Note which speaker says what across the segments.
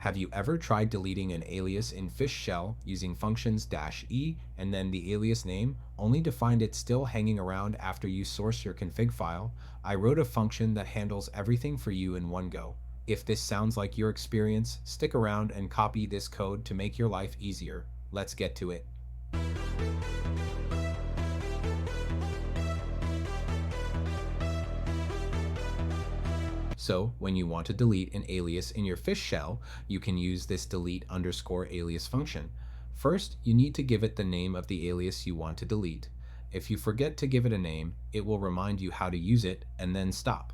Speaker 1: Have you ever tried deleting an alias in Fish Shell using functions -e and then the alias name, only to find it still hanging around after you source your config file? I wrote a function that handles everything for you in one go. If this sounds like your experience, stick around and copy this code to make your life easier. Let's get to it. So when you want to delete an alias in your fish shell, you can use this delete_alias function. First, you need to give it the name of the alias you want to delete. If you forget to give it a name, it will remind you how to use it and then stop.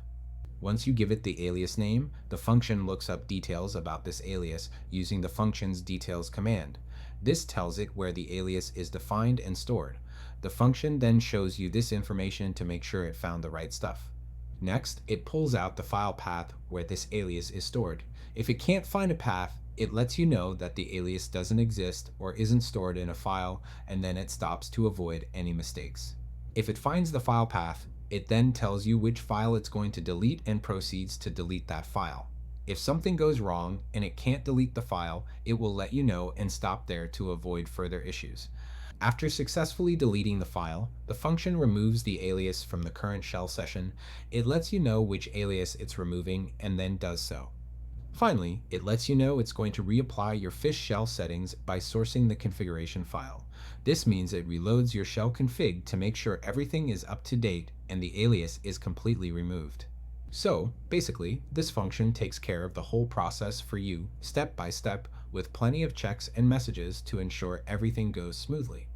Speaker 1: Once you give it the alias name, the function looks up details about this alias using the function's details command. This tells it where the alias is defined and stored. The function then shows you this information to make sure it found the right stuff. Next, it pulls out the file path where this alias is stored. If it can't find a path, it lets you know that the alias doesn't exist or isn't stored in a file, and then it stops to avoid any mistakes. If it finds the file path, it then tells you which file it's going to delete and proceeds to delete that file. If something goes wrong and it can't delete the file, it will let you know and stop there to avoid further issues. After successfully deleting the file, the function removes the alias from the current shell session. It lets you know which alias it's removing and then does so. Finally, it lets you know it's going to reapply your fish shell settings by sourcing the configuration file. This means it reloads your shell config to make sure everything is up to date and the alias is completely removed. So, basically, this function takes care of the whole process for you, step by step, with plenty of checks and messages to ensure everything goes smoothly.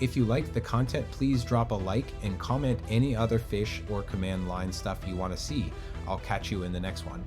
Speaker 1: If you liked the content, please drop a like and comment any other fish or command line stuff you want to see. I'll catch you in the next one.